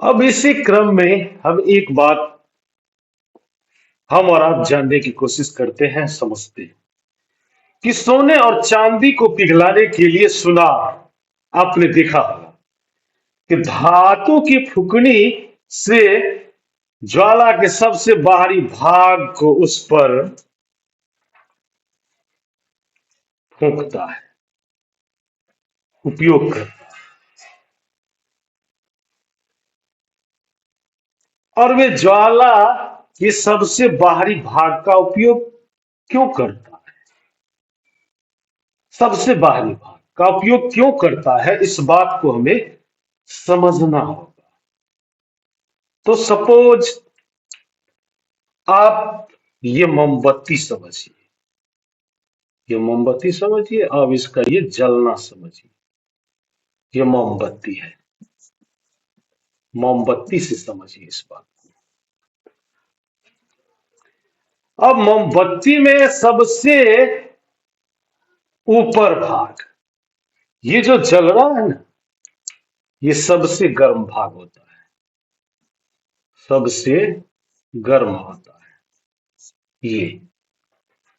अब इसी क्रम में हम एक बात हम और आप जानने की कोशिश करते हैं, समझते हैं कि सोने और चांदी को पिघलाने के लिए सुना आपने देखा होगा कि धातु की फुकनी से ज्वाला के सबसे बाहरी भाग को उस पर फूंकता है, उपयोग करता है। और वे ज्वाला के सबसे बाहरी भाग का उपयोग क्यों करता है? सबसे बाहरी भाग का उपयोग क्यों करता है, इस बात को हमें समझना होगा। तो सपोज आप ये मोमबत्ती समझिए, ये मोमबत्ती समझिए, अब इसका ये जलना समझिए। ये मोमबत्ती है, मोमबत्ती से समझिए इस बात को। अब मोमबत्ती में सबसे ऊपर भाग, ये जो जल रहा है ना, ये सबसे गर्म भाग होता है, सबसे गर्म होता है, ये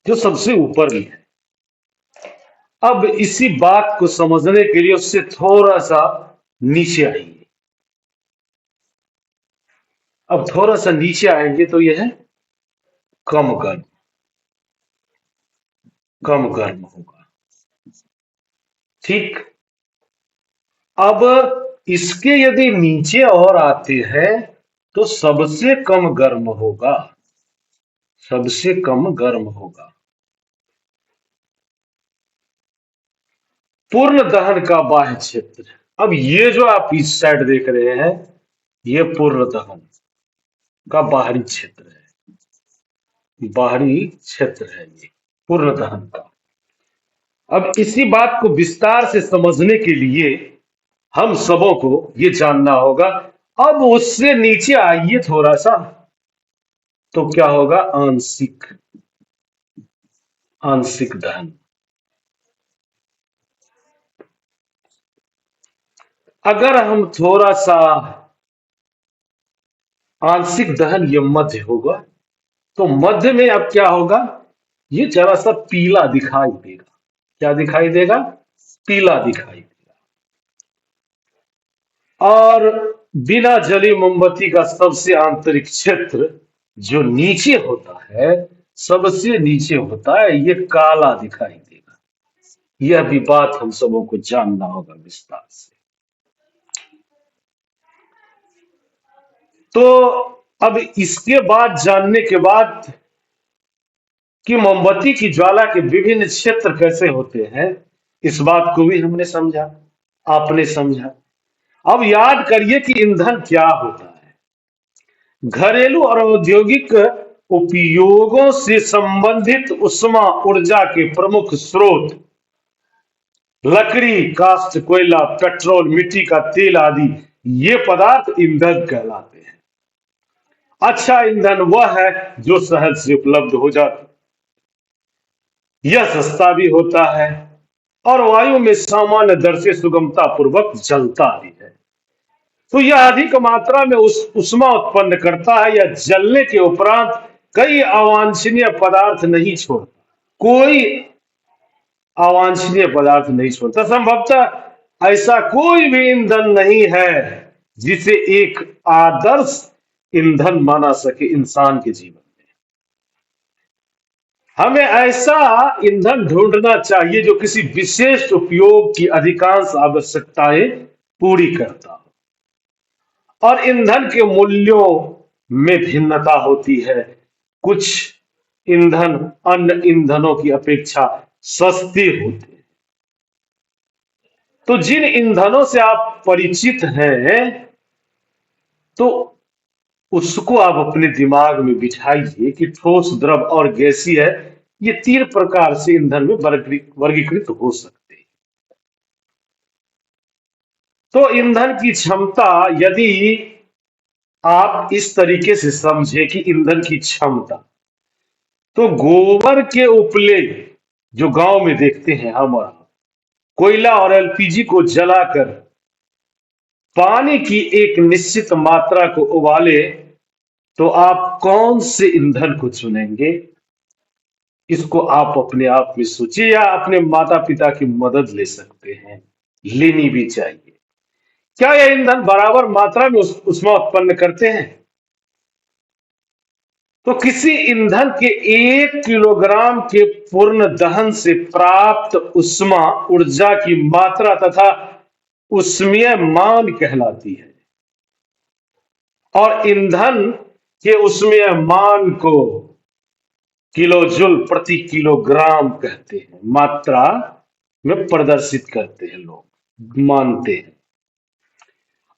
जो सबसे ऊपर भी है। अब इसी बात को समझने के लिए उससे थोड़ा सा नीचे आएंगे। अब थोड़ा सा नीचे आएंगे तो यह है कम गर्म, कम गर्म होगा। ठीक। अब इसके यदि नीचे और आते हैं तो सबसे कम गर्म होगा, सबसे कम गर्म होगा। पूर्ण दहन का बाह्य क्षेत्र। अब ये जो आप इस साइड देख रहे हैं, ये पूर्ण दहन का बाहरी क्षेत्र है, बाहरी क्षेत्र है ये पूर्ण दहन का। अब इसी बात को विस्तार से समझने के लिए हम सबों को ये जानना होगा। अब उससे नीचे आइए थोड़ा सा, तो क्या होगा? आंशिक, आंशिक दहन। अगर हम थोड़ा सा आंशिक दहन, ये मध्य होगा, तो मध्य में अब क्या होगा? ये जरा सा पीला दिखाई देगा। क्या दिखाई देगा? पीला दिखाई देगा। और बिना जली मोमबत्ती का सबसे आंतरिक क्षेत्र जो नीचे होता है, सबसे नीचे होता है, ये काला दिखाई देगा। यह भी बात हम सबों को जानना होगा विस्तार से। तो अब इसके बाद, जानने के बाद कि मोमबत्ती की ज्वाला के विभिन्न क्षेत्र कैसे होते हैं, इस बात को भी हमने समझा, आपने समझा। अब याद करिए कि ईंधन क्या होता है। घरेलू और औद्योगिक उपयोगों से संबंधित उष्मा ऊर्जा के प्रमुख स्रोत लकड़ी, काष्ठ, कोयला, पेट्रोल, मिट्टी का तेल आदि, ये पदार्थ ईंधन कहलाते हैं। अच्छा ईंधन वह है जो सहज से उपलब्ध हो जाता, यह सस्ता भी होता है और वायु में सामान्य दर से सुगमता पूर्वक जलता भी है। तो यह अधिक मात्रा में उष्मा उत्पन्न करता है। यह जलने के उपरांत कई अवांछनीय पदार्थ नहीं छोड़ता, कोई अवांछनीय पदार्थ नहीं छोड़ता। संभवतः ऐसा कोई भी ईंधन नहीं है जिसे एक आदर्श ईंधन माना सके इंसान के जीवन में। हमें ऐसा ईंधन ढूंढना चाहिए जो किसी विशेष उपयोग की अधिकांश आवश्यकताएं पूरी करता हो। और ईंधन के मूल्यों में भिन्नता होती है। कुछ ईंधन अन्य ईंधनों की अपेक्षा सस्ते होते हैं। तो जिन ईंधनों से आप परिचित हैं, तो उसको आप अपने दिमाग में बिठाइए कि ठोस, द्रव और गैसीय है। ये तीन प्रकार से ईंधन में वर्गीकृत हो सकते हैं। तो ईंधन की क्षमता, यदि आप इस तरीके से समझे कि ईंधन की क्षमता, तो गोबर के उपले जो गांव में देखते हैं हम, और कोयला और एलपीजी को जलाकर पानी की एक निश्चित मात्रा को उबाले तो आप कौन से ईंधन को चुनेंगे? इसको आप अपने आप में सोचिए या अपने माता पिता की मदद ले सकते हैं, लेनी भी चाहिए। क्या यह ईंधन बराबर मात्रा में ऊष्मा उत्पन्न करते हैं? तो किसी ईंधन के 1 किलोग्राम के पूर्ण दहन से प्राप्त ऊष्मा ऊर्जा की मात्रा तथा ऊष्मीय मान कहलाती है, और ईंधन के ऊष्मीय मान को किलोजूल प्रति किलोग्राम कहते हैं, मात्रा में प्रदर्शित करते हैं, लोग मानते हैं।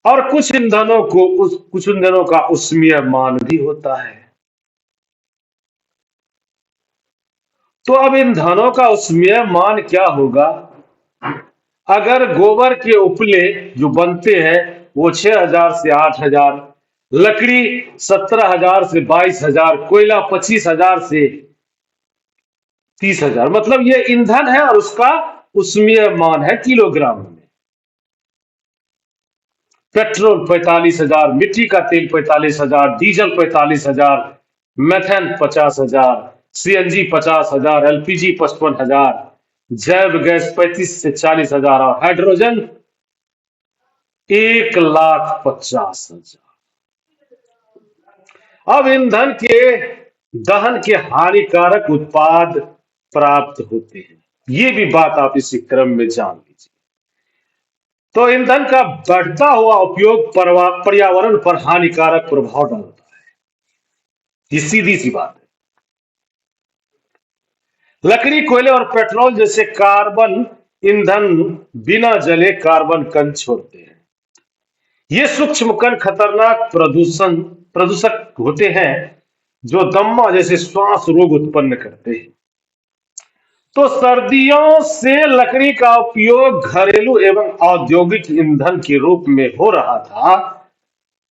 और कुछ ईंधनों का ऊष्मीय मान भी होता है। तो अब ईंधनों का ऊष्मीय मान क्या होगा? अगर गोबर के उपले जो बनते हैं वो 6,000 से 8,000, लकड़ी 17,000 से 22,000, कोयला 25,000 से 30,000, मतलब ये ईंधन है और उसका ऊष्मीय मान है किलोग्राम में। पेट्रोल 45,000, मिट्टी का तेल 45,000, डीजल 45,000, मेथेन 50,000, सीएनजी 50,000, एलपीजी 55,000, जैव गैस 35 से 40,000 और हाइड्रोजन 1,50,000। अब ईंधन के दहन के हानिकारक उत्पाद प्राप्त होते हैं, ये भी बात आप इसी क्रम में जान लीजिए। तो ईंधन का बढ़ता हुआ उपयोग पर्यावरण पर हानिकारक प्रभाव डालता है, ये सीधी सी बात है। लकड़ी, कोयले और पेट्रोल जैसे कार्बन ईंधन बिना जले कार्बन कण छोड़ते हैं। ये सूक्ष्म कण खतरनाक प्रदूषक होते हैं जो दम्मा जैसे श्वास रोग उत्पन्न करते हैं। तो सर्दियों से लकड़ी का उपयोग घरेलू एवं औद्योगिक ईंधन के रूप में हो रहा था,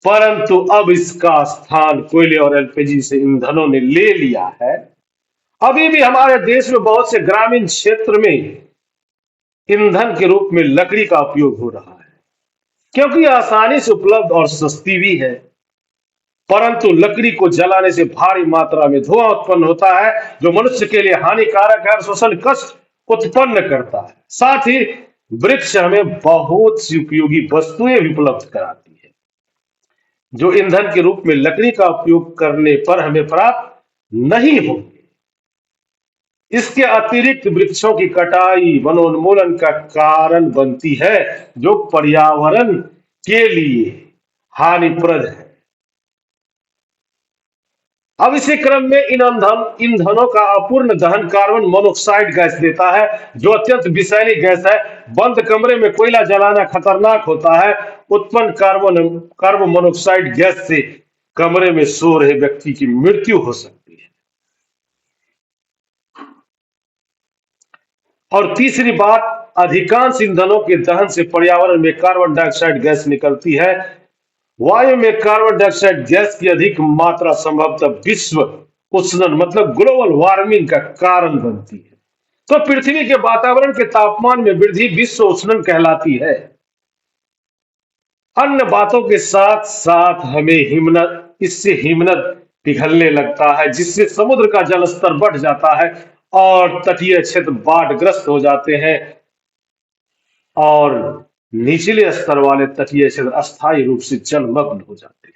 परंतु अब इसका स्थान कोयले और एलपीजी से ईंधनों ने ले लिया है। अभी भी हमारे देश में बहुत से ग्रामीण क्षेत्र में ईंधन के रूप में लकड़ी का उपयोग हो रहा है, क्योंकि आसानी से उपलब्ध और सस्ती भी है। परंतु लकड़ी को जलाने से भारी मात्रा में धुआं उत्पन्न होता है, जो मनुष्य के लिए हानिकारक है और श्वसन कष्ट उत्पन्न करता है। साथ ही वृक्ष हमें बहुत सी उपयोगी वस्तुएं भी उपलब्ध कराती है, जो ईंधन के रूप में लकड़ी का उपयोग करने पर हमें प्राप्त नहीं होंगे। इसके अतिरिक्त वृक्षों की कटाई वनोन्मूलन का कारण बनती है, जो पर्यावरण के लिए हानिप्रद है। अब इसी क्रम में इन ईंधनों का अपूर्ण दहन कार्बन मोनोऑक्साइड गैस देता है, जो अत्यंत विषैली गैस है। बंद कमरे में कोयला जलाना खतरनाक होता है। उत्पन्न कार्बन मोनोऑक्साइड गैस से कमरे में सो रहे व्यक्ति की मृत्यु हो सकती है। और तीसरी बात, अधिकांश ईंधनों के दहन से पर्यावरण में कार्बन डाइऑक्साइड गैस निकलती है। वायु में कार्बन डाइऑक्साइड गैस की अधिक मात्रा संभवतः विश्व उष्णन मतलब ग्लोबल वार्मिंग का कारण बनती है। तो पृथ्वी के वातावरण के तापमान में वृद्धि विश्व उष्णन कहलाती है। अन्य बातों के साथ साथ हमें इससे हिमनद पिघलने लगता है, जिससे समुद्र का जल स्तर बढ़ जाता है और तटीय क्षेत्र बाढ़ग्रस्त हो जाते हैं और निचले स्तर वाले तटीय क्षेत्र अस्थायी रूप से जलमग्न हो जाते हैं।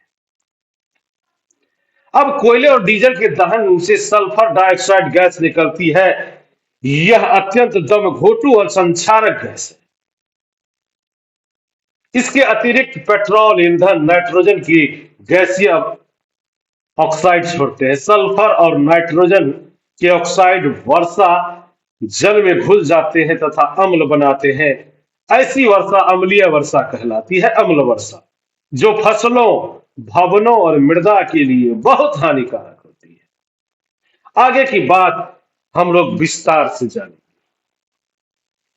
अब कोयले और डीजल के दहन से सल्फर डाइऑक्साइड गैस निकलती है। यह अत्यंत दमघोटू और संक्षारक गैस है। इसके अतिरिक्त पेट्रोल ईंधन नाइट्रोजन की गैसीय ऑक्साइड छोड़ते हैं। सल्फर और नाइट्रोजन के ऑक्साइड वर्षा जल में घुल जाते हैं तथा अम्ल बनाते हैं। ऐसी वर्षा अम्लीय वर्षा कहलाती है, अम्ल वर्षा, जो फसलों, भवनों और मृदा के लिए बहुत हानिकारक होती है। आगे की बात हम लोग विस्तार से जानेंगे।